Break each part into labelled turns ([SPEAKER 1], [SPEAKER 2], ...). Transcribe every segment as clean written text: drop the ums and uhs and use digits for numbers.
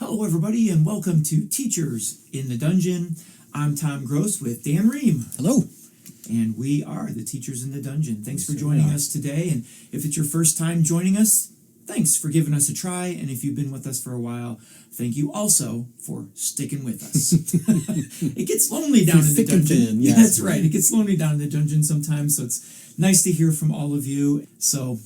[SPEAKER 1] Hello, everybody, and welcome to Teachers in the Dungeon. I'm Tom Gross with Dan Ream.
[SPEAKER 2] Hello.
[SPEAKER 1] And we are the Teachers in the Dungeon. Thanks for joining us today. And if it's your first time joining us, thanks for giving us a try. And if you've been with us for a while, thank you also for sticking with us. It gets lonely down in the dungeon.
[SPEAKER 2] Yes.
[SPEAKER 1] That's right. It gets lonely down in the dungeon sometimes. So it's nice to hear from all of you. So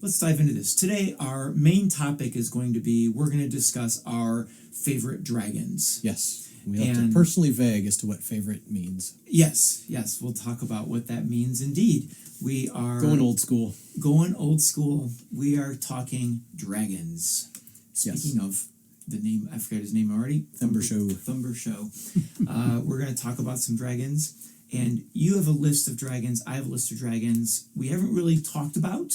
[SPEAKER 1] let's dive into this. Today, our main topic is going to be, we're going to discuss our favorite dragons.
[SPEAKER 2] Yes. We have to personally vague as to what favorite means.
[SPEAKER 1] Yes. We'll talk about what that means indeed. We are
[SPEAKER 2] going old school.
[SPEAKER 1] We are talking dragons. Speaking of the name, I forgot his name already. Thumbershow. We're going to talk about some dragons. And you have a list of dragons. I have a list of dragons. We haven't really talked about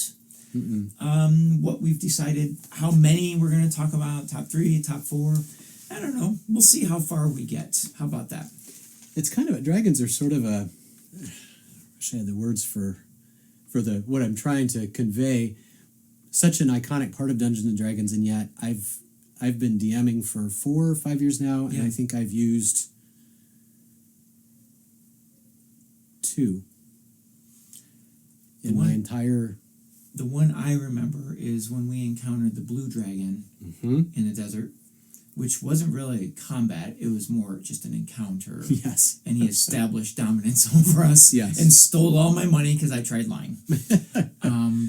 [SPEAKER 1] what we've decided, how many we're going to talk about, top 3, top 4. I don't know. We'll see how far we get. How about that?
[SPEAKER 2] It's kind of, dragons are sort of a, I wish I had the words for what I'm trying to convey, such an iconic part of Dungeons and Dragons, and yet I've been DMing for 4 or 5 years now, and I think I've used 2 in my entire...
[SPEAKER 1] The one I remember is when we encountered the blue dragon in the desert, which wasn't really combat, it was more just an encounter.
[SPEAKER 2] Yes.
[SPEAKER 1] And he established dominance over us and stole all my money because I tried lying.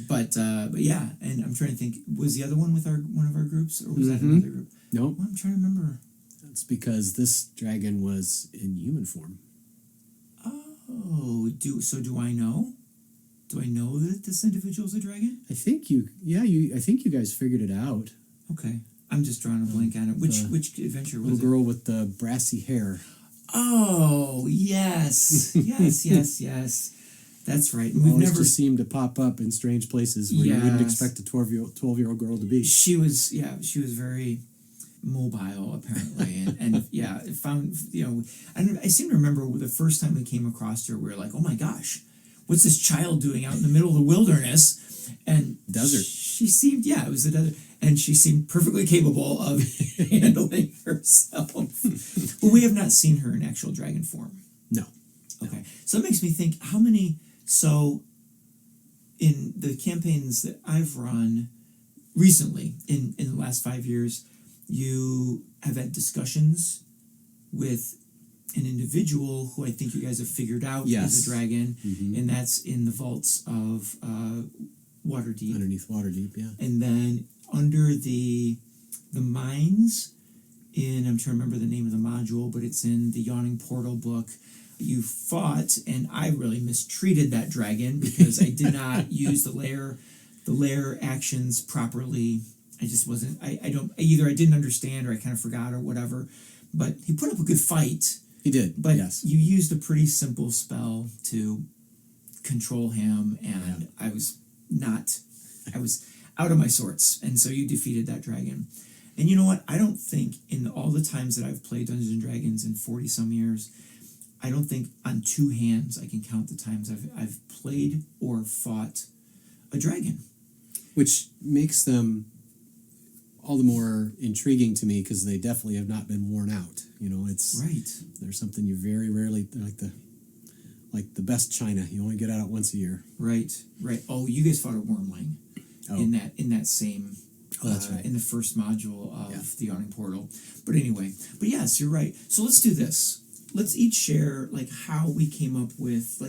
[SPEAKER 1] But yeah, and I'm trying to think, was the other one with one of our groups, or was that another group?
[SPEAKER 2] Nope.
[SPEAKER 1] Well, I'm trying to remember.
[SPEAKER 2] That's because this dragon was in human form.
[SPEAKER 1] Oh, do I know? Do I know that this individual is a dragon?
[SPEAKER 2] I think you guys figured it out.
[SPEAKER 1] Okay. I'm just drawing a blank on it. Which adventure was it?
[SPEAKER 2] Little girl with the brassy hair.
[SPEAKER 1] Oh, yes. yes. That's right.
[SPEAKER 2] We've never seemed to pop up in strange places where you wouldn't expect a 12-year-old girl to be.
[SPEAKER 1] She was very mobile, apparently. and it found, I seem to remember the first time we came across her, we were like, oh my gosh, what's this child doing out in the middle of the wilderness? And
[SPEAKER 2] desert.
[SPEAKER 1] She seemed, it was the desert. And she seemed perfectly capable of handling herself. But we have not seen her in actual dragon form.
[SPEAKER 2] No.
[SPEAKER 1] Okay. So that makes me think, how many... So, in the campaigns that I've run recently, in the last 5 years, you have had discussions with an individual who I think you guys have figured out is a dragon, and that's in the vaults of Waterdeep.
[SPEAKER 2] Underneath Waterdeep, yeah.
[SPEAKER 1] And then under the mines in, I'm trying to remember the name of the module, but it's in the Yawning Portal book. You fought, and I really mistreated that dragon because I did not use the lair actions properly. I just wasn't, either I didn't understand or I kind of forgot or whatever. But he put up a good fight.
[SPEAKER 2] He did,
[SPEAKER 1] but you used a pretty simple spell to control him, and I was out of my sorts, and so you defeated that dragon. And you know what? I don't think in all the times that I've played Dungeons and Dragons in 40-some years, I don't think on 2 hands I can count the times I've played or fought a dragon.
[SPEAKER 2] Which makes them all the more intriguing to me because they definitely have not been worn out. It's there's something you very rarely, like the best china, you only get out once a year.
[SPEAKER 1] Right. Oh, you guys fought a wormling in that same
[SPEAKER 2] that's right.
[SPEAKER 1] in the first module of the Yawning Portal. But anyway, yes, you're right. So let's do this. Let's each share how we came up with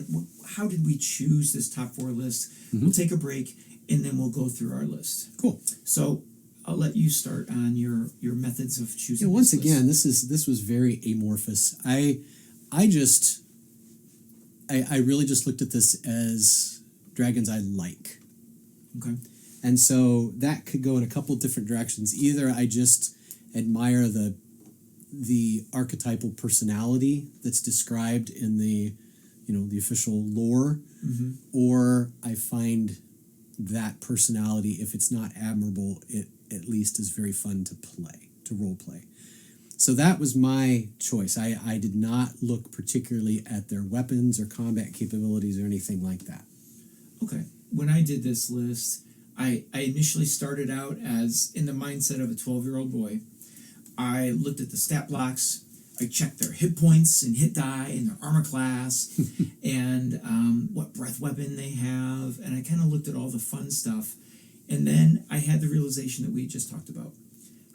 [SPEAKER 1] how did we choose this top 4 list. We'll take a break and then we'll go through our list.
[SPEAKER 2] Cool.
[SPEAKER 1] So I'll let you start on your methods of choosing.
[SPEAKER 2] Once again, this was very amorphous. I really just looked at this as dragons I like.
[SPEAKER 1] Okay.
[SPEAKER 2] And so that could go in a couple different directions. Either I just admire the archetypal personality that's described in the official lore, or I find that personality, if it's not admirable, it at least is very fun to role play. So that was my choice. I did not look particularly at their weapons or combat capabilities or anything like that.
[SPEAKER 1] Okay. When I did this list, I initially started out as in the mindset of a 12-year-old boy. I looked at the stat blocks. I checked their hit points and hit die and their armor class and what breath weapon they have. And I kind of looked at all the fun stuff. And then I had the realization that we just talked about.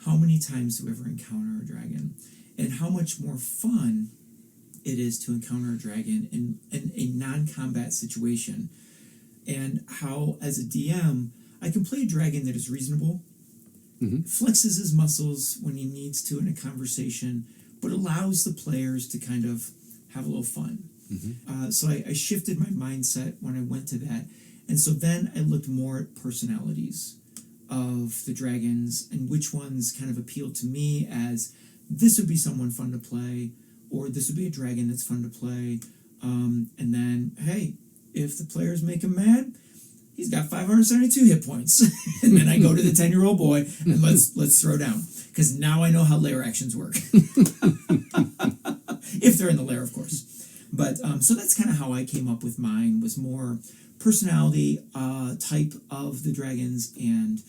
[SPEAKER 1] How many times do we ever encounter a dragon? And how much more fun it is to encounter a dragon in a non-combat situation. And how, as a DM, I can play a dragon that is reasonable, flexes his muscles when he needs to in a conversation, but allows the players to kind of have a little fun. So I shifted my mindset when I went to that. And so then I looked more at personalities of the dragons and which ones kind of appealed to me as this would be someone fun to play, or this would be a dragon that's fun to play. And then, hey, if the players make him mad, he's got 572 hit points. And then I go to the 10-year-old boy and let's throw down. Because now I know how lair actions work. If they're in the lair, of course. But so that's kind of how I came up with mine, was more personality type of the dragons and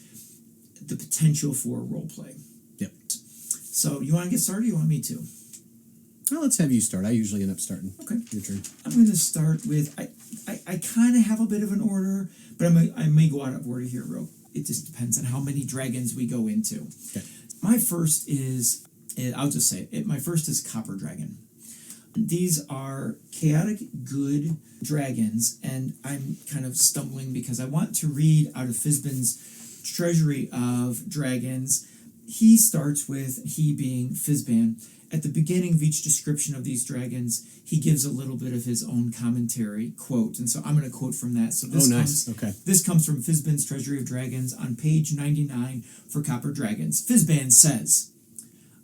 [SPEAKER 1] the potential for role play.
[SPEAKER 2] Yep.
[SPEAKER 1] So you want to get started or you want me to?
[SPEAKER 2] Well, let's have you start. I usually end up starting.
[SPEAKER 1] Okay.
[SPEAKER 2] Your turn.
[SPEAKER 1] I'm going to start with, I kind of have a bit of an order, but I may go out of order here, Ro. It just depends on how many dragons we go into.
[SPEAKER 2] Okay.
[SPEAKER 1] My first is, I'll just say it, my first is Copper Dragon. These are chaotic good dragons, and I'm kind of stumbling because I want to read out of Fizban's Treasury of Dragons. He starts with, he being Fizban, at the beginning of each description of these dragons, he gives a little bit of his own commentary, quote, and so I'm going to quote from that. So this This comes from Fizban's Treasury of Dragons on page 99 for Copper Dragons. Fizban says,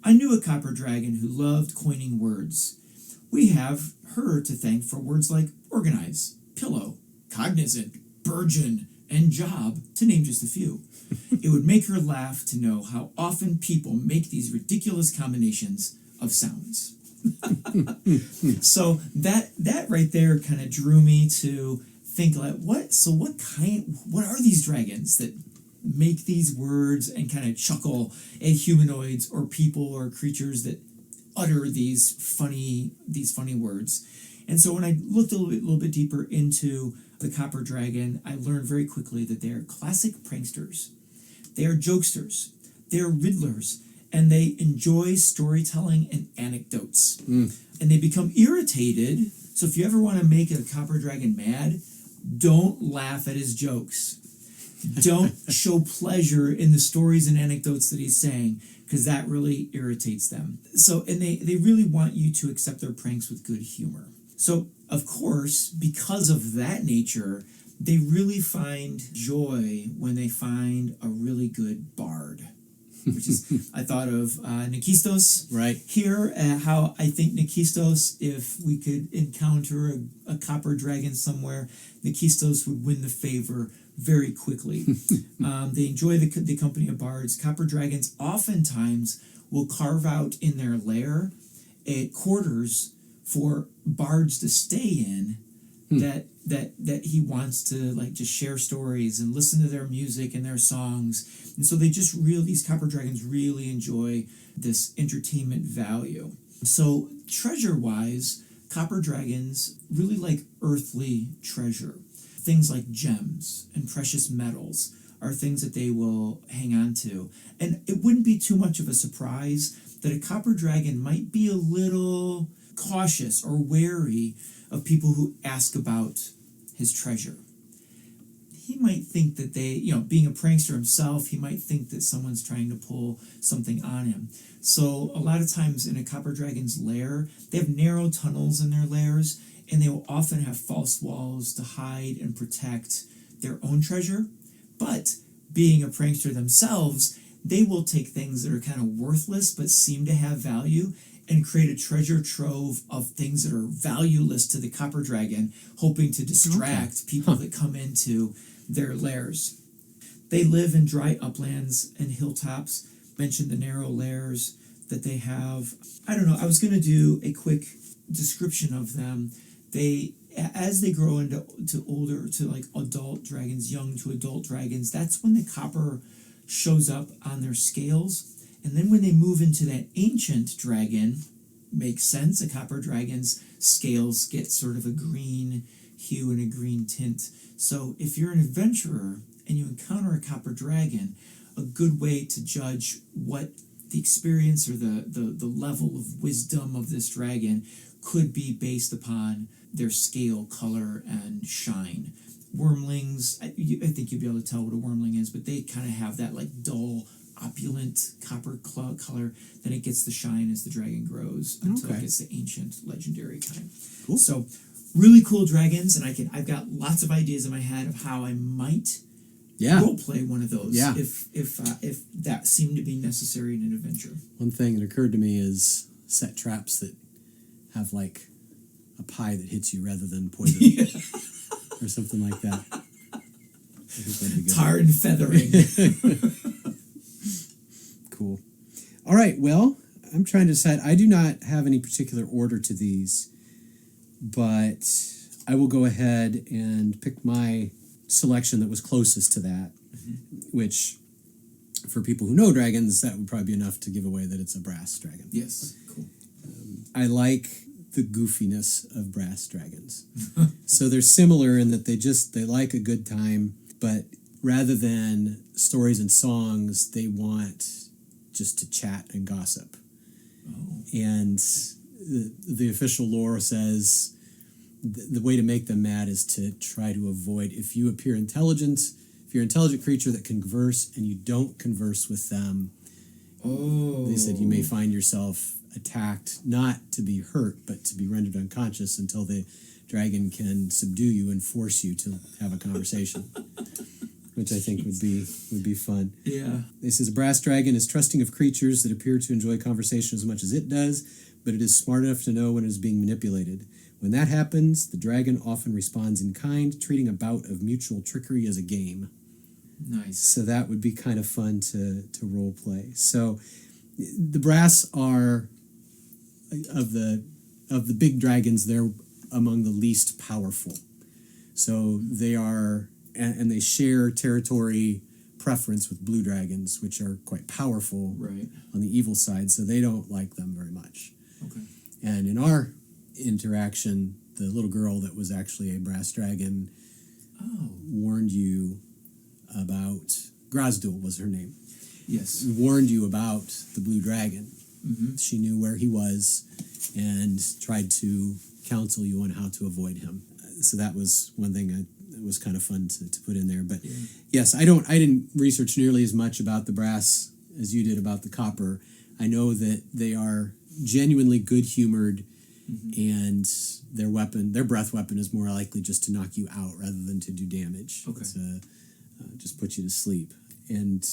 [SPEAKER 1] I knew a copper dragon who loved coining words. We have her to thank for words like organize, pillow, cognizant, burgeon, and job, to name just a few. It would make her laugh to know how often people make these ridiculous combinations of sounds. So that right there kind of drew me to think like, what are these dragons that make these words and kind of chuckle at humanoids or people or creatures that utter these funny words? And so when I looked a little bit deeper into the Copper Dragon, I learned very quickly that they are classic pranksters. They are jokesters. They are riddlers. And they enjoy storytelling and anecdotes. And they become irritated. So if you ever want to make a Copper Dragon mad, don't laugh at his jokes. Don't show pleasure in the stories and anecdotes that he's saying, because that really irritates them. So, and they really want you to accept their pranks with good humor. So, of course, because of that nature, they really find joy when they find a really good bard. Which is, I thought of Nikistos
[SPEAKER 2] right
[SPEAKER 1] here, how I think Nikistos, if we could encounter a copper dragon somewhere, Nikistos would win the favor very quickly. They enjoy the company of bards. Copper dragons oftentimes will carve out in their lair quarters for bards to stay in, that he wants to like just share stories and listen to their music and their songs. And so these copper dragons really enjoy this entertainment value. So treasure-wise, copper dragons really like earthly treasure. Things like gems and precious metals are things that they will hang on to. And it wouldn't be too much of a surprise that a copper dragon might be a little cautious or wary of people who ask about his treasure. He might think that being a prankster himself, he might think that someone's trying to pull something on him. So a lot of times in a copper dragon's lair, they have narrow tunnels in their lairs, and they will often have false walls to hide and protect their own treasure. But being a prankster themselves, they will take things that are kind of worthless but seem to have value and create a treasure trove of things that are valueless to the copper dragon, hoping to distract people that come into their lairs. They live in dry uplands and hilltops. Mentioned the narrow lairs that they have. I don't know, I was going to do a quick description of them. As they grow into adult dragons, young to adult dragons, that's when the copper shows up on their scales, And then when they move into that ancient dragon, makes sense. A copper dragon's scales get sort of a green hue and a green tint. So if you're an adventurer and you encounter a copper dragon, a good way to judge what the experience or the level of wisdom of this dragon could be based upon their scale, color, and shine. Wormlings, I think you'd be able to tell what a wormling is, but they kind of have that like dull, opulent copper color. Then it gets the shine as the dragon grows until it gets the ancient, legendary kind.
[SPEAKER 2] Cool.
[SPEAKER 1] So really cool dragons, and I've got lots of ideas in my head of how I might role play one of those if that seemed to be necessary in an adventure.
[SPEAKER 2] One thing that occurred to me is set traps that have like a pie that hits you rather than poison or something like that. I think that'd be good.
[SPEAKER 1] Tar and feathering.
[SPEAKER 2] Cool. All right, well, I'm trying to decide. I do not have any particular order to these, but I will go ahead and pick my selection that was closest to that, which, for people who know dragons, that would probably be enough to give away that it's a brass dragon.
[SPEAKER 1] Yes, cool.
[SPEAKER 2] I like the goofiness of brass dragons. So they're similar in that they like a good time, but rather than stories and songs, they want just to chat and gossip.
[SPEAKER 1] Oh.
[SPEAKER 2] And the official lore says the way to make them mad is to try to avoid, if you're an intelligent creature that can converse and you don't converse with them, they said you may find yourself attacked, not to be hurt, but to be rendered unconscious until the dragon can subdue you and force you to have a conversation, which I think would be fun.
[SPEAKER 1] Yeah.
[SPEAKER 2] It says a brass dragon is trusting of creatures that appear to enjoy conversation as much as it does, but it is smart enough to know when it is being manipulated. When that happens, the dragon often responds in kind, treating a bout of mutual trickery as a game.
[SPEAKER 1] Nice.
[SPEAKER 2] So that would be kind of fun to role play. So the brass are of the big dragons, they're among the least powerful. So they are, and they share territory preference with blue dragons, which are quite powerful on the evil side. So they don't like them very much.
[SPEAKER 1] Okay.
[SPEAKER 2] And in our interaction, the little girl that was actually a brass dragon warned you about, Grazdul was her name.
[SPEAKER 1] Yes.
[SPEAKER 2] Warned you about the blue dragon.
[SPEAKER 1] Mm-hmm.
[SPEAKER 2] She knew where he was and tried to counsel you on how to avoid him. So that was one thing that was kind of fun to put in there. But yes, I didn't research nearly as much about the brass as you did about the copper. I know that they are genuinely good-humored, and their breath weapon is more likely just to knock you out rather than to do damage.
[SPEAKER 1] Okay.
[SPEAKER 2] To just put you to sleep. And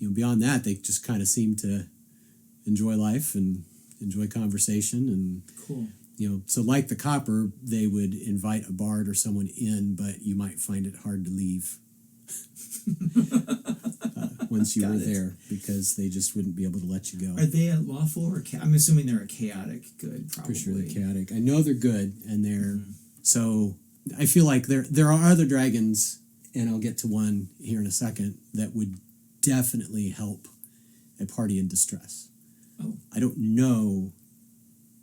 [SPEAKER 2] beyond that, they just kind of seem to enjoy life and enjoy conversation. And
[SPEAKER 1] cool.
[SPEAKER 2] So like the copper, they would invite a bard or someone in, but you might find it hard to leave once you were there, because they just wouldn't be able to let you go.
[SPEAKER 1] Are they a lawful or I'm assuming they're a chaotic good, probably.
[SPEAKER 2] For sure they're chaotic. I know they're good, and they're so I feel like there are other dragons, and I'll get to one here in a second, that would definitely help a party in distress.
[SPEAKER 1] Oh.
[SPEAKER 2] I don't know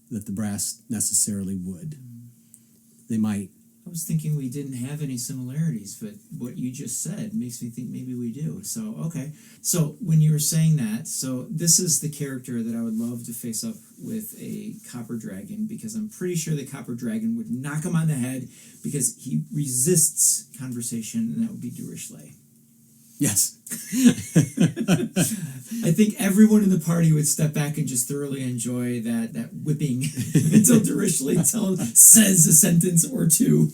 [SPEAKER 2] that the brass necessarily would. They might.
[SPEAKER 1] I was thinking we didn't have any similarities, but what you just said makes me think maybe we do. So, okay. So, when you were saying that, so this is the character that I would love to face up with a copper dragon, because I'm pretty sure the copper dragon would knock him on the head because he resists conversation, and that would be Durishley.
[SPEAKER 2] Yes.
[SPEAKER 1] I think everyone in the party would step back and just thoroughly enjoy that whipping until Durishley says a sentence or two.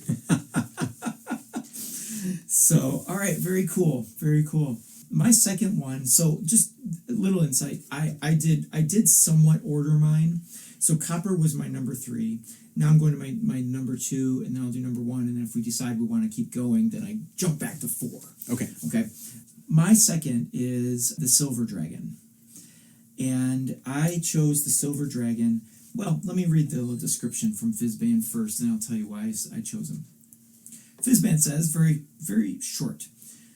[SPEAKER 1] So, all right, very cool, very cool. My second one, so just a little insight. I did somewhat order mine. So copper was my number 3. Now I'm going to my number 2, and then I'll do number 1, and then if we decide we want to keep going, then I jump back to 4.
[SPEAKER 2] Okay.
[SPEAKER 1] My second is the silver dragon. And I chose the silver dragon. Well, let me read the little description from Fizban first, and I'll tell you why I chose him. Fizban says, very, very short,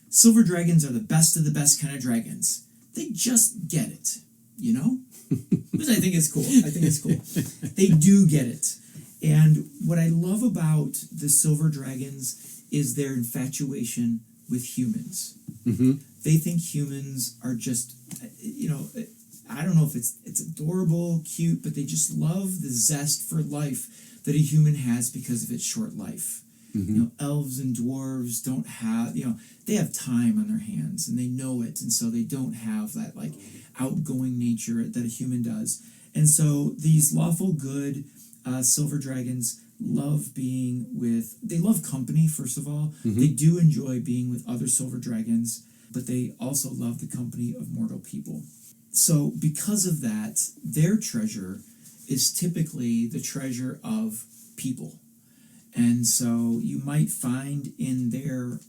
[SPEAKER 1] silver dragons are the best of the best kind of dragons. They just get it. you know? Which I think is cool. They do get it. And what I love about the silver dragons is their infatuation with humans.
[SPEAKER 2] Mm-hmm.
[SPEAKER 1] They think humans are just, I don't know if it's adorable, cute, but they just love the zest for life that a human has because of its short life.
[SPEAKER 2] Mm-hmm.
[SPEAKER 1] Elves and dwarves don't have, they have time on their hands and they know it, and so they don't have that like outgoing nature that a human does. And so these lawful good silver dragons love they love company, first of all.
[SPEAKER 2] Mm-hmm.
[SPEAKER 1] They do enjoy being with other silver dragons, but they also love the company of mortal people. So because of that, their treasure is typically the treasure of people. And so you might find in their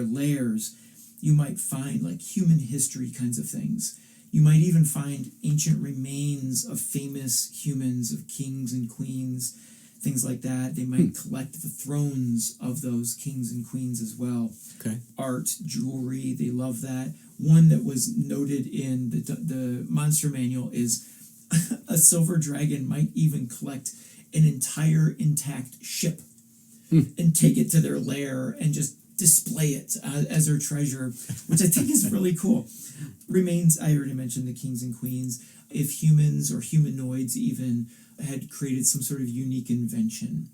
[SPEAKER 1] lairs, you might find like human history kinds of things. You might even find ancient remains of famous humans, of kings and queens, things like that. They might collect the thrones of those kings and queens as well.
[SPEAKER 2] Okay.
[SPEAKER 1] Art, jewelry, they love that. One that was noted in the Monster Manual is a silver dragon might even collect an entire intact ship and take it to their lair and just display it as their treasure, which I think is really cool. Remains, I already mentioned the kings and queens. If humans or humanoids even had created some sort of unique invention,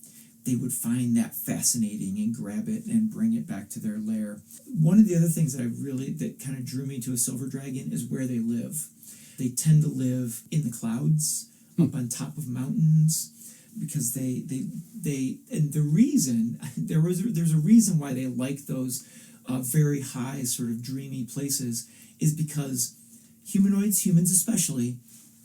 [SPEAKER 1] they would find that fascinating and grab it and bring it back to their lair. One of the other things that kind of drew me to a silver dragon is where they live. They tend to live in the clouds, up on top of mountains, because and the reason there's a reason why they like those very high sort of dreamy places is because humans especially,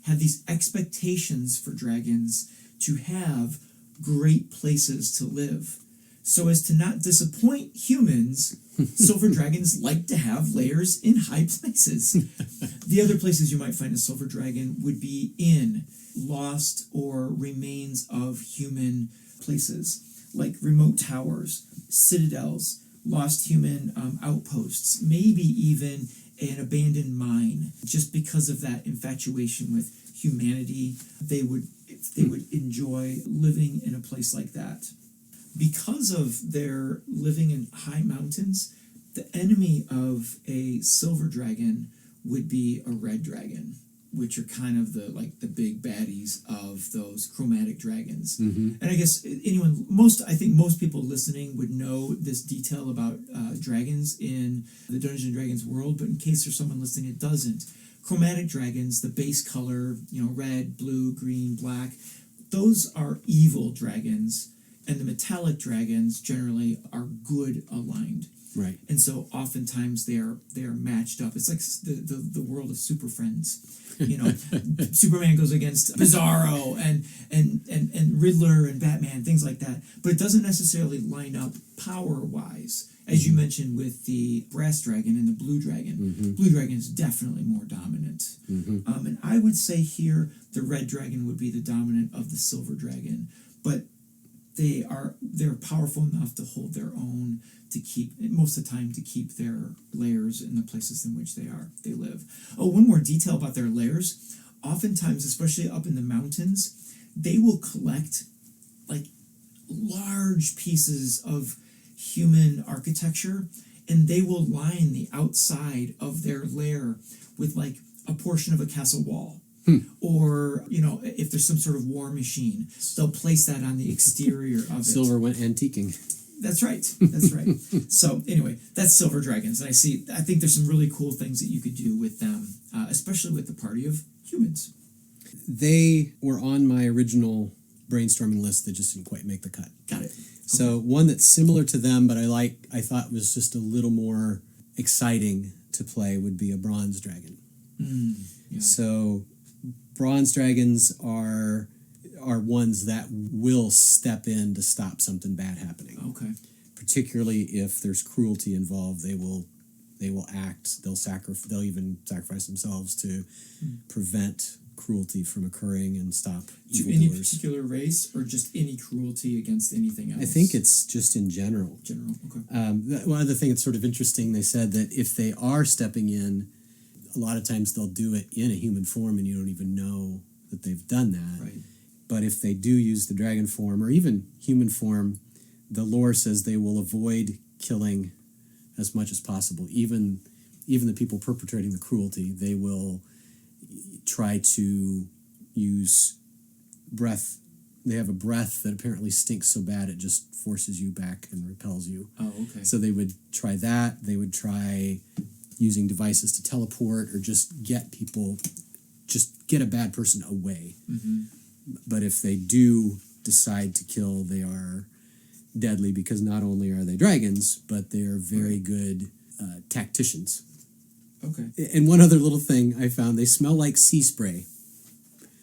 [SPEAKER 1] have these expectations for dragons to have great places to live. So as to not disappoint humans, silver dragons like to have lairs in high places. The other places you might find a silver dragon would be in lost or remains of human places, like remote towers, citadels, lost human outposts, maybe even an abandoned mine. Just because of that infatuation with humanity, they would enjoy living in a place like that. Because of their living in high mountains, the enemy of a silver dragon would be a red dragon, which are kind of the big baddies of those chromatic dragons.
[SPEAKER 2] Mm-hmm.
[SPEAKER 1] And I guess I think most people listening would know this detail about dragons in the Dungeons and Dragons world, but in case there's someone listening that doesn't, chromatic dragons, the base color, red, blue, green, black, those are evil dragons, and the metallic dragons generally are good aligned.
[SPEAKER 2] Right.
[SPEAKER 1] And so oftentimes they are matched up. It's like the world of Super Friends. Superman goes against Bizarro and Riddler and Batman, things like that. But it doesn't necessarily line up power-wise, as you mentioned with the brass dragon and the blue dragon.
[SPEAKER 2] Mm-hmm. Blue
[SPEAKER 1] dragon is definitely more dominant.
[SPEAKER 2] Mm-hmm.
[SPEAKER 1] And I would say here the red dragon would be the dominant of the silver dragon. But they're powerful enough to hold their own, to keep their lairs in the places in which they live. Oh, one more detail about their lairs. Oftentimes, especially up in the mountains, they will collect like large pieces of human architecture, and they will line the outside of their lair with like a portion of a castle wall. Or, if there's some sort of war machine, they'll place that on the exterior of it.
[SPEAKER 2] Silver went antiquing.
[SPEAKER 1] That's right. So anyway, that's silver dragons. And I think there's some really cool things that you could do with them, especially with the party of humans.
[SPEAKER 2] They were on my original brainstorming list that just didn't quite make the cut.
[SPEAKER 1] Got it.
[SPEAKER 2] So one that's similar to them, but I thought was just a little more exciting to play would be a bronze dragon.
[SPEAKER 1] Yeah.
[SPEAKER 2] So bronze dragons are ones that will step in to stop something bad happening.
[SPEAKER 1] Okay.
[SPEAKER 2] Particularly if there's cruelty involved, they will act. They'll even sacrifice themselves to prevent cruelty from occurring and stop evildoers.
[SPEAKER 1] To any particular race, or just any cruelty against anything else?
[SPEAKER 2] I think it's just in general.
[SPEAKER 1] Okay.
[SPEAKER 2] One other thing that's sort of interesting, they said that if they are stepping in, a lot of times they'll do it in a human form and you don't even know that they've done that.
[SPEAKER 1] Right.
[SPEAKER 2] But if they do use the dragon form or even human form, the lore says they will avoid killing as much as possible. Even the people perpetrating the cruelty, they will try to use breath. They have a breath that apparently stinks so bad it just forces you back and repels you.
[SPEAKER 1] Oh, okay.
[SPEAKER 2] So they would try that. They would try using devices to teleport or just get a bad person away.
[SPEAKER 1] Mm-hmm.
[SPEAKER 2] But if they do decide to kill, they are deadly because not only are they dragons, but they are very good tacticians.
[SPEAKER 1] Okay.
[SPEAKER 2] And one other little thing I found, they smell like sea spray.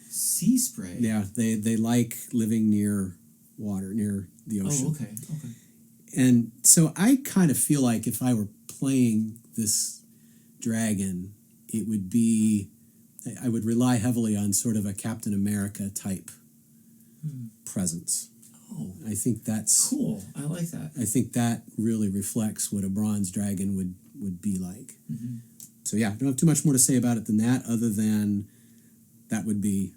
[SPEAKER 1] Sea spray?
[SPEAKER 2] Yeah, they like living near water, near the ocean.
[SPEAKER 1] Oh, okay.
[SPEAKER 2] And so I kind of feel like if I were playing this dragon, it would be, I would rely heavily on sort of a Captain America type presence.
[SPEAKER 1] Oh.
[SPEAKER 2] I think that's...
[SPEAKER 1] Cool. I like that.
[SPEAKER 2] I think that really reflects what a bronze dragon would be like.
[SPEAKER 1] Mm-hmm.
[SPEAKER 2] So yeah, I don't have too much more to say about it than that, other than that would be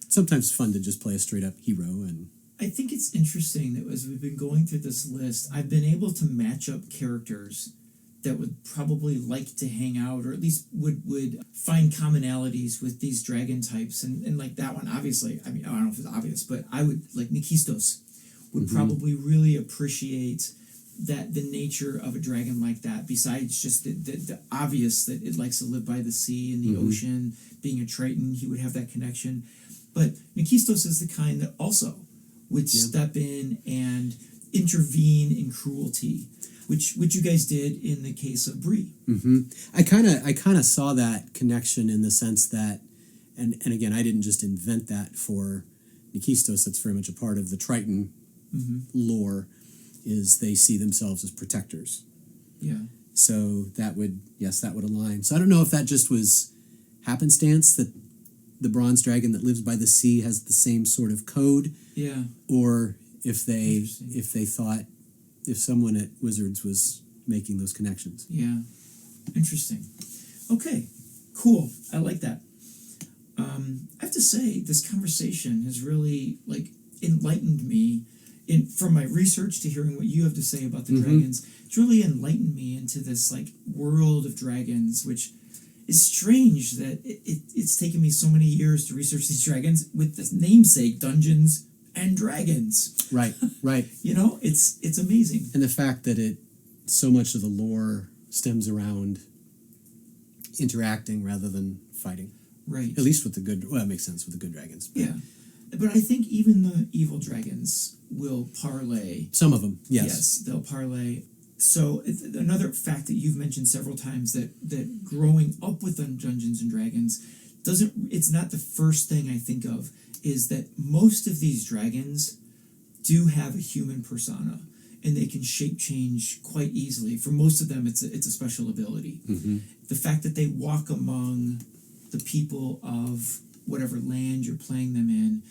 [SPEAKER 2] sometimes fun to just play a straight up hero. And
[SPEAKER 1] I think it's interesting that as we've been going through this list, I've been able to match up characters that would probably like to hang out, or at least would find commonalities with these dragon types. And like that one, obviously, I mean, I don't know if it's obvious, but I would, like Nikistos, would probably really appreciate that the nature of a dragon like that, besides just the obvious that it likes to live by the sea and the ocean, being a Triton, he would have that connection. But Nikistos is the kind that also would step in and intervene in cruelty, which you guys did in the case of Bree.
[SPEAKER 2] Mm-hmm. I kind of saw that connection in the sense that, and again, I didn't just invent that for Nikistos. That's very much a part of the Triton lore, is they see themselves as protectors.
[SPEAKER 1] Yeah.
[SPEAKER 2] So that would align. So I don't know if that just was happenstance that the bronze dragon that lives by the sea has the same sort of code.
[SPEAKER 1] Yeah.
[SPEAKER 2] Or if they thought, if someone at Wizards was making those connections.
[SPEAKER 1] Yeah. Interesting. Okay. Cool. I like that. I have to say, this conversation has really enlightened me. From my research to hearing what you have to say about the dragons, it's really enlightened me into this world of dragons, which is strange that it's taken me so many years to research these dragons with this namesake, Dungeons and Dragons.
[SPEAKER 2] Right.
[SPEAKER 1] It's amazing.
[SPEAKER 2] And the fact that so much of the lore stems around interacting rather than fighting.
[SPEAKER 1] Right.
[SPEAKER 2] At least with the good, well, it makes sense with the good dragons. But
[SPEAKER 1] yeah. But I think even the evil dragons will parlay.
[SPEAKER 2] Some of them, yes.
[SPEAKER 1] Yes, they'll parlay. So another fact that you've mentioned several times, that growing up with Dungeons and Dragons it's not the first thing I think of, is that most of these dragons do have a human persona, and they can shape change quite easily. For most of them, it's a special ability. Mm-hmm. The fact that they walk among the people of whatever land you're playing them in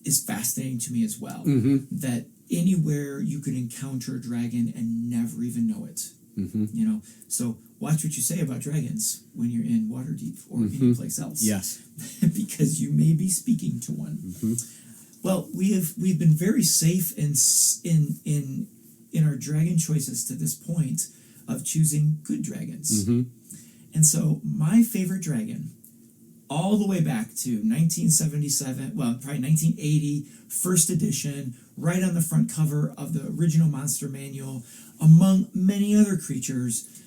[SPEAKER 1] is fascinating to me as well. Mm-hmm. That anywhere you could encounter a dragon and never even know it. Mm-hmm. So watch what you say about dragons when you're in Waterdeep or any place else.
[SPEAKER 2] Yes.
[SPEAKER 1] Because you may be speaking to one. Mm-hmm. Well, we've been very safe in our dragon choices to this point of choosing good dragons. Mm-hmm. And so my favorite dragon, all the way back to 1977, well, probably 1980, first edition, right on the front cover of the original Monster Manual, among many other creatures,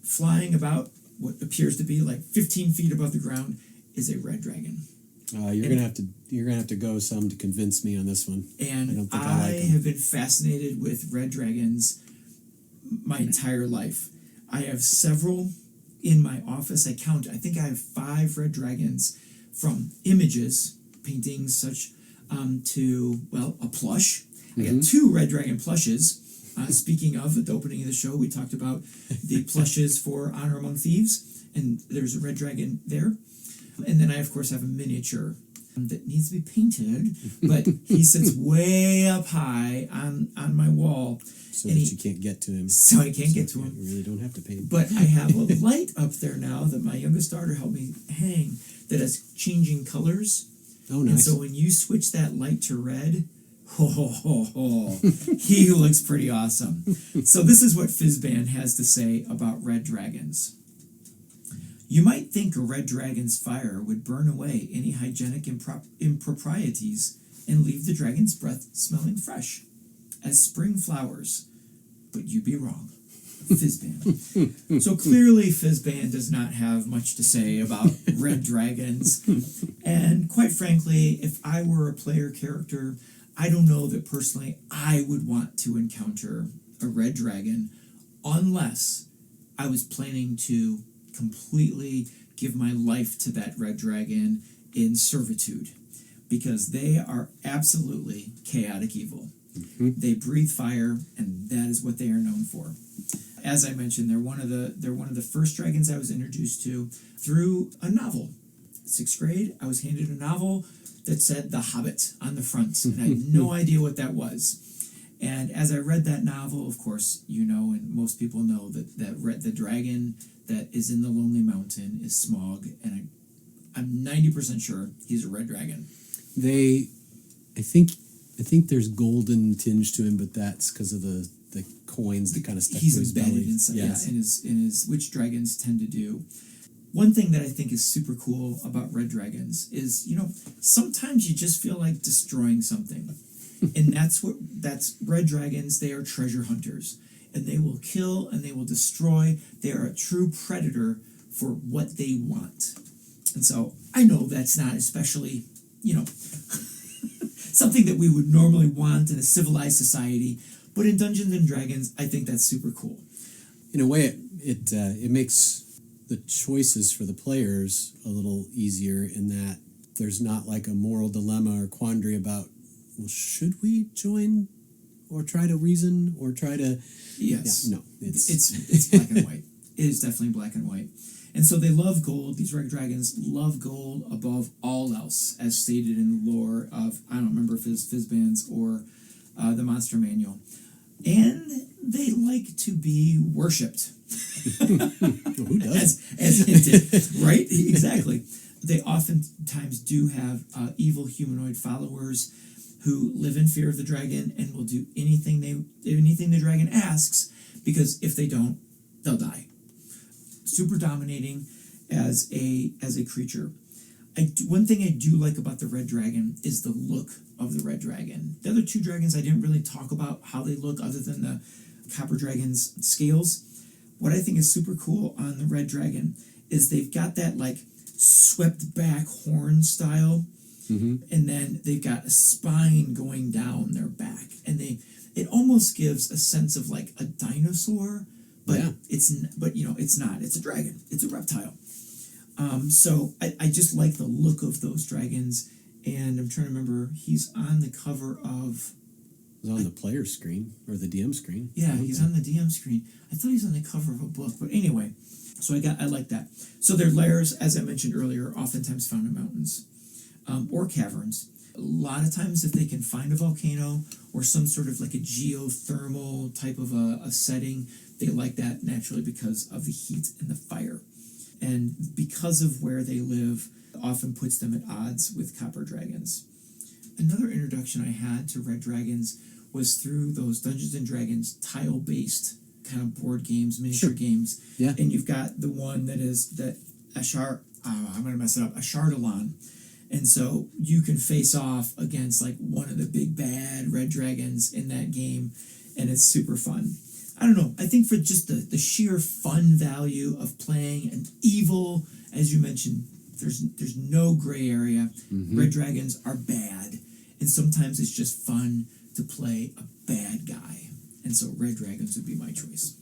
[SPEAKER 1] flying about what appears to be 15 feet above the ground, is a red dragon.
[SPEAKER 2] You're gonna have to go some to convince me on this one.
[SPEAKER 1] And
[SPEAKER 2] I don't think
[SPEAKER 1] I
[SPEAKER 2] like
[SPEAKER 1] have been fascinated with red dragons my entire life. I have several in my office. I think I have 5 red dragons, from images, paintings, such to, a plush. I got 2 red dragon plushes. Speaking of, at the opening of the show, we talked about the plushes for Honor Among Thieves, and there's a red dragon there. And then I, of course, have a miniature that needs to be painted, but he sits way up high on my wall.
[SPEAKER 2] So that you can't get to him.
[SPEAKER 1] So I can't get to him.
[SPEAKER 2] You really don't have to paint.
[SPEAKER 1] But I have a light up there now that my youngest daughter helped me hang that is changing colors.
[SPEAKER 2] Oh, nice.
[SPEAKER 1] And so when you switch that light to red, he looks pretty awesome. So this is what Fizban has to say about red dragons. You might think a red dragon's fire would burn away any hygienic improprieties and leave the dragon's breath smelling fresh, as spring flowers. But you'd be wrong. Fizban. So clearly Fizban does not have much to say about red dragons. And quite frankly, if I were a player character, I don't know that personally I would want to encounter a red dragon unless I was planning to completely give my life to that red dragon in servitude, because they are absolutely chaotic evil. They breathe fire, and that is what they are known for. As I mentioned, they're one of the first dragons I was introduced to through a novel. 6th grade, I was handed a novel that said The Hobbit on the front, and I had no idea what that was. And as I read that novel, of course, you know, and most people know that the dragon that is in the Lonely Mountain is Smaug, and I'm 90% sure he's a red dragon.
[SPEAKER 2] I think there's golden tinge to him, but that's because of the coins that kind of stuck to his belly.
[SPEAKER 1] He's embedded inside, in his which dragons tend to do. One thing that I think is super cool about red dragons is, you know, sometimes you just feel like destroying something. And that's red dragons. They are treasure hunters, and they will kill and they will destroy. They are a true predator for what they want. And so I know that's not especially, you know, something that we would normally want in a civilized society, but in Dungeons and Dragons, I think that's super cool.
[SPEAKER 2] In a way, it makes the choices for the players a little easier in that there's not like a moral dilemma or quandary about, well, should we join or try to reason or try to...
[SPEAKER 1] Yes.
[SPEAKER 2] Yeah, no.
[SPEAKER 1] It's black and white. It is definitely black and white. And so they love gold. These red dragons love gold above all else, as stated in the lore of, I don't remember if it's Fizban's or the Monster Manual. And they like to be worshipped.
[SPEAKER 2] Who does?
[SPEAKER 1] As hinted, right? Exactly. They oftentimes do have evil humanoid followers who live in fear of the dragon and will do anything the dragon asks, because if they don't, they'll die. Super dominating as a creature. One thing I do like about the red dragon is the look of the red dragon. The other two dragons I didn't really talk about how they look other than the copper dragon's scales. What I think is super cool on the red dragon is they've got that like swept back horn style, and then they've got a spine going down their back, and it almost gives a sense of like a dinosaur, but it's not. It's a dragon. It's a reptile. So I just like the look of those dragons, and I'm trying to remember, he's on the cover of...
[SPEAKER 2] He's on the player screen, or the DM screen.
[SPEAKER 1] Yeah, he's on the DM screen. I thought he's on the cover of a book, but anyway, so I like that. So their lairs, as I mentioned earlier, oftentimes found in mountains or caverns. A lot of times if they can find a volcano or some sort of like a geothermal type of a setting, they like that naturally because of the heat and the fire. And because of where they live, often puts them at odds with copper dragons. Another introduction I had to red dragons was through those Dungeons and Dragons tile-based kind of board games, miniature games. Yeah. And you've got the one that is I'm going to mess it up, Ashardalon. And so you can face off against like one of the big bad red dragons in that game, and it's super fun. I don't know. I think for just the sheer fun value of playing an evil, as you mentioned, there's no gray area. Red dragons are bad, and sometimes it's just fun to play a bad guy. And so red dragons would be my choice.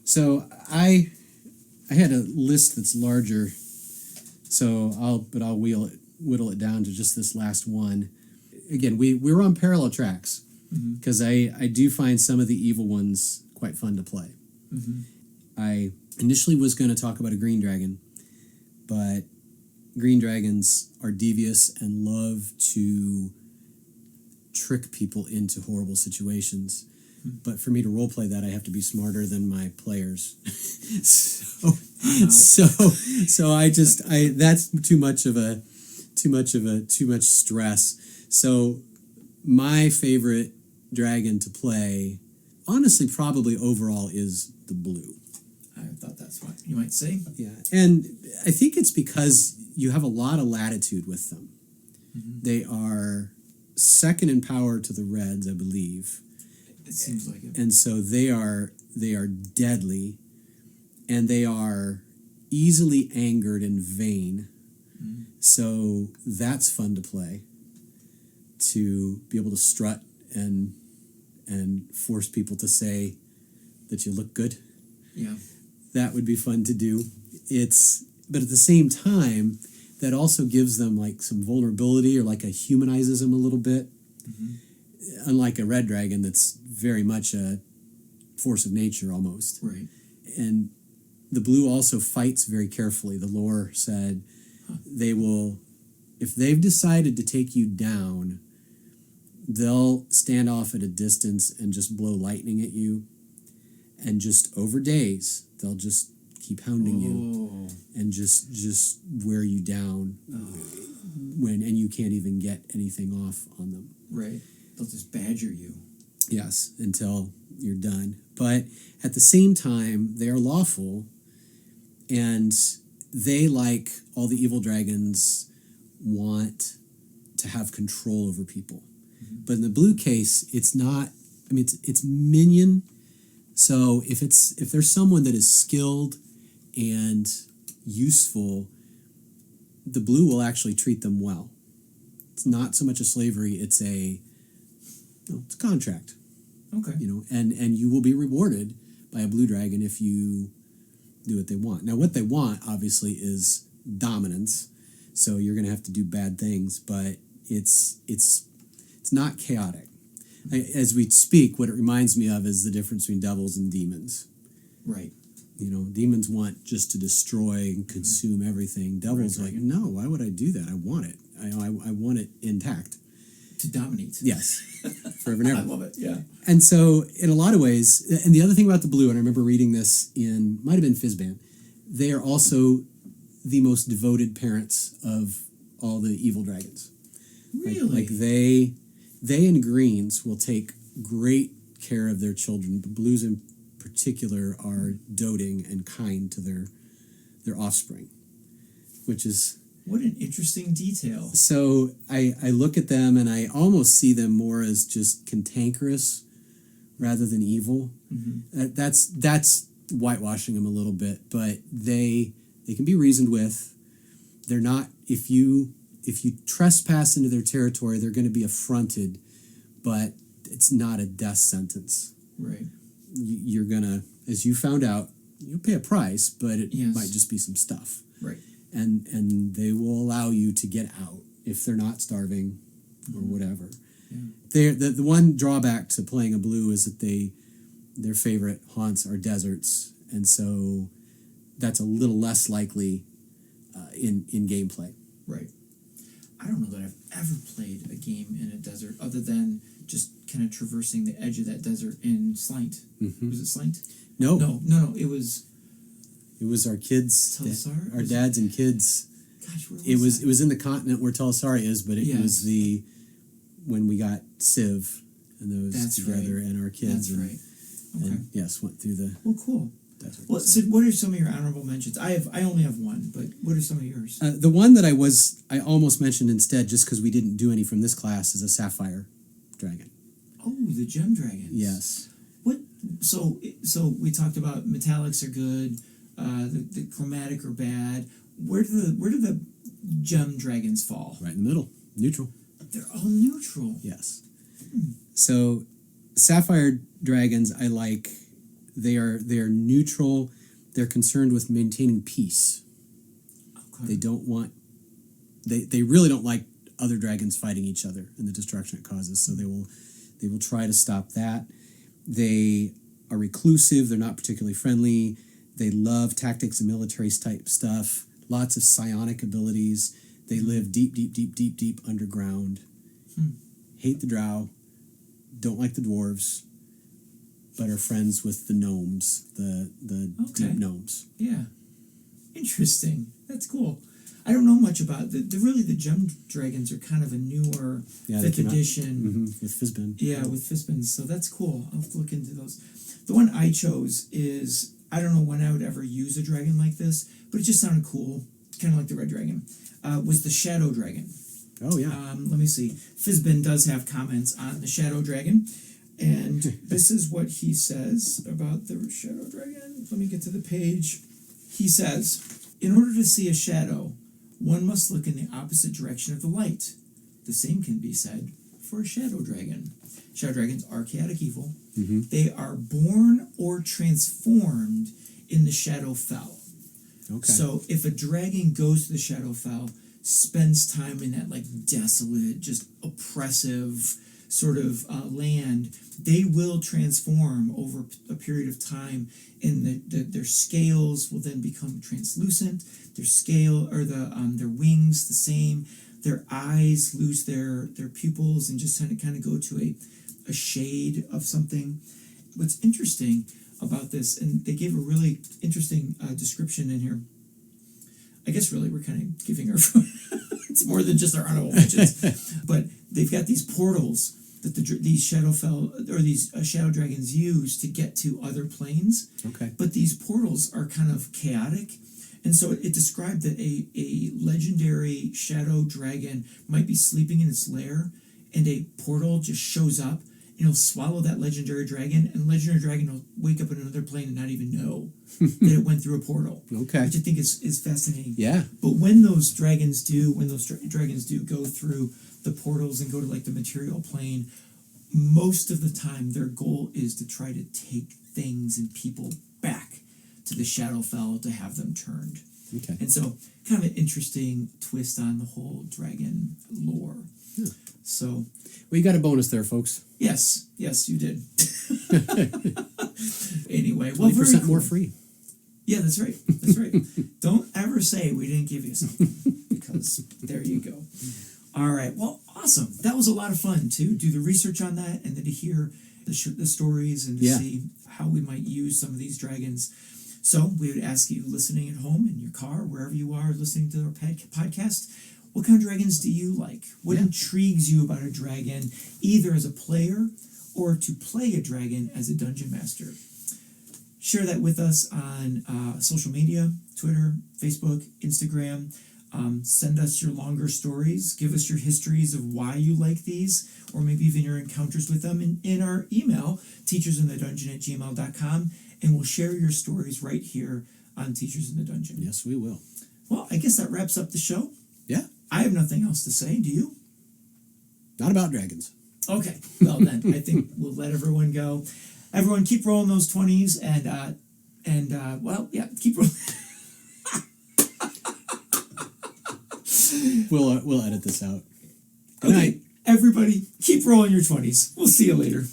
[SPEAKER 2] So I had a list that's larger, so I'll whittle it down to just this last one. Again, we're on parallel tracks, because I do find some of the evil ones quite fun to play. I initially was going to talk about a green dragon, but green dragons are devious and love to trick people into horrible situations. But for me to role play that, I have to be smarter than my players. So I that's too much stress. So my favorite dragon to play, honestly, probably overall, is the blue.
[SPEAKER 1] I thought that's what you might say.
[SPEAKER 2] Yeah, and I think it's because you have a lot of latitude with them. Mm-hmm. They are second in power to the reds, I believe.
[SPEAKER 1] It seems like it.
[SPEAKER 2] And so they are deadly, and they are easily angered and vain. Mm-hmm. So that's fun to play, to be able to strut and force people to say that you look good.
[SPEAKER 1] Yeah. That
[SPEAKER 2] would be fun to do. But at the same time, that also gives them like some vulnerability, or like humanizes them a little bit. Mm-hmm. Unlike a red dragon that's very much a force of nature almost.
[SPEAKER 1] Right.
[SPEAKER 2] And the blue also fights very carefully. The lore said they will, if they've decided to take you down, they'll stand off at a distance and just blow lightning at you. And just over days, they'll just keep hounding you and just wear you down and you can't even get anything off on them.
[SPEAKER 1] Right. They'll just badger you.
[SPEAKER 2] Yes, until you're done. But at the same time, they are lawful, and they, like all the evil dragons, want to have control over people. Mm-hmm. But in the blue case, it's not. I mean, it's minion. So if there's someone that is skilled and useful, the blue will actually treat them well. It's not so much a slavery; it's a contract.
[SPEAKER 1] Okay.
[SPEAKER 2] And you will be rewarded by a blue dragon if you do what they want. Now, what they want, obviously, is dominance. So you're going to have to do bad things, but it's not chaotic. As we speak, what it reminds me of is the difference between devils and demons.
[SPEAKER 1] Right.
[SPEAKER 2] Demons want just to destroy and consume everything. Devils like, no, why would I do that? I want it. I want it intact.
[SPEAKER 1] To dominate.
[SPEAKER 2] Yes. Forever and ever.
[SPEAKER 1] I love it, yeah.
[SPEAKER 2] And so, in a lot of ways, and the other thing about the blue, and I remember reading this might have been Fizban, they are also the most devoted parents of all the evil dragons.
[SPEAKER 1] Really?
[SPEAKER 2] Like they and greens will take great care of their children. The blues in particular are doting and kind to their offspring, which is...
[SPEAKER 1] What an interesting detail.
[SPEAKER 2] So I look at them and I almost see them more as just cantankerous rather than evil. Mm-hmm. That's whitewashing them a little bit, but they can be reasoned with. They're not, if you trespass into their territory, they're going to be affronted, but it's not a death sentence.
[SPEAKER 1] Right.
[SPEAKER 2] You're going to, as you found out, you'll pay a price, but it might just be some stuff.
[SPEAKER 1] Right.
[SPEAKER 2] And they will allow you to get out if they're not starving or whatever. Yeah. The one drawback to playing a blue is that their favorite haunts are deserts, and so that's a little less likely in gameplay.
[SPEAKER 1] Right. I don't know that I've ever played a game in a desert other than just kind of traversing the edge of that desert in Slaint. Mm-hmm. Was it Slaint?
[SPEAKER 2] No.
[SPEAKER 1] It was...
[SPEAKER 2] It was our kids, our dads and kids.
[SPEAKER 1] Gosh, where
[SPEAKER 2] was it was in the continent where Telesari is, but it was when we got Civ and those together and our kids.
[SPEAKER 1] That's right. Okay.
[SPEAKER 2] And yes, went through the.
[SPEAKER 1] Well, cool. Well, Sid, what are some of your honorable mentions? I only have one, but what are some of yours?
[SPEAKER 2] The one that I almost mentioned instead, just because we didn't do any from this class, is a sapphire dragon.
[SPEAKER 1] Oh, the gem dragons.
[SPEAKER 2] Yes.
[SPEAKER 1] What? So we talked about metallics are good. The chromatic are bad. Where do the gem dragons fall?
[SPEAKER 2] Right in the middle, neutral.
[SPEAKER 1] They're all neutral.
[SPEAKER 2] Yes. So, sapphire dragons, I like. They are neutral. They're concerned with maintaining peace. Okay. They don't want. They really don't like other dragons fighting each other and the destruction it causes. So they will try to stop that. They are reclusive. They're not particularly friendly. They love tactics and military type stuff, lots of psionic abilities. They live deep underground. Hate the drow, don't like the dwarves, but are friends with the gnomes, the deep gnomes.
[SPEAKER 1] Yeah. Interesting. That's cool. I don't know much about the gem dragons are kind of a newer 5th edition.
[SPEAKER 2] With Fizban.
[SPEAKER 1] Yeah, with Fizban. So that's cool. I'll have to look into those. The one I chose is, I don't know when I would ever use a dragon like this, but it just sounded cool, kind of like the red dragon, was the shadow dragon.
[SPEAKER 2] Oh, yeah.
[SPEAKER 1] Let me see. Fizban does have comments on the shadow dragon, and this is what he says about the shadow dragon. Let me get to the page. He says, in order to see a shadow, one must look in the opposite direction of the light. The same can be said for a shadow dragon. Shadow dragons are chaotic evil. They are born or transformed in the Shadowfell.
[SPEAKER 2] Okay.
[SPEAKER 1] So if a dragon goes to the Shadowfell, spends time in that like desolate, just oppressive sort of land, they will transform over a period of time, and their scales will then become translucent. Their scale or their wings the same. Their eyes lose their pupils and just kind of go to a shade of something. What's interesting about this, and they gave a really interesting description in here. I guess really we're kind of giving our it's more than just our honorable mentions, but they've got these portals that these Shadowfell or these shadow dragons use to get to other planes.
[SPEAKER 2] Okay.
[SPEAKER 1] But these portals are kind of chaotic, and so it described that a legendary shadow dragon might be sleeping in its lair, and a portal just shows up, and it'll swallow that legendary dragon, and the legendary dragon will wake up in another plane and not even know that it went through a portal.
[SPEAKER 2] Okay.
[SPEAKER 1] Which I think is fascinating.
[SPEAKER 2] Yeah.
[SPEAKER 1] But when those dragons do go through the portals and go to like the material plane, most of the time their goal is to try to take things and people back to the Shadowfell to have them turned.
[SPEAKER 2] Okay.
[SPEAKER 1] And so kind of an interesting twist on the whole dragon lore.
[SPEAKER 2] Yeah.
[SPEAKER 1] So,
[SPEAKER 2] well, you got a bonus there, folks.
[SPEAKER 1] Yes, you did. Anyway, well,
[SPEAKER 2] 20%
[SPEAKER 1] cool.
[SPEAKER 2] more free.
[SPEAKER 1] Yeah, that's right. Don't ever say we didn't give you something, because there you go. All right. Well, awesome. That was a lot of fun to do the research on that, and then to hear the stories and to see how we might use some of these dragons. So we would ask you listening at home, in your car, wherever you are listening to our podcast, what kind of dragons do you like? What intrigues you about a dragon, either as a player or to play a dragon as a dungeon master? Share that with us on social media, Twitter, Facebook, Instagram. Send us your longer stories. Give us your histories of why you like these, or maybe even your encounters with them in our email, teachersinthedungeon@gmail.com, and we'll share your stories right here on Teachers in the Dungeon.
[SPEAKER 2] Yes, we will.
[SPEAKER 1] Well, I guess that wraps up the show.
[SPEAKER 2] Yeah.
[SPEAKER 1] I have nothing else to say. Do you?
[SPEAKER 2] Not about dragons.
[SPEAKER 1] Okay. Well, then, I think we'll let everyone go. Everyone, keep rolling those 20s, keep rolling.
[SPEAKER 2] We'll edit this out.
[SPEAKER 1] Good night. Everybody, keep rolling your 20s. We'll see you later.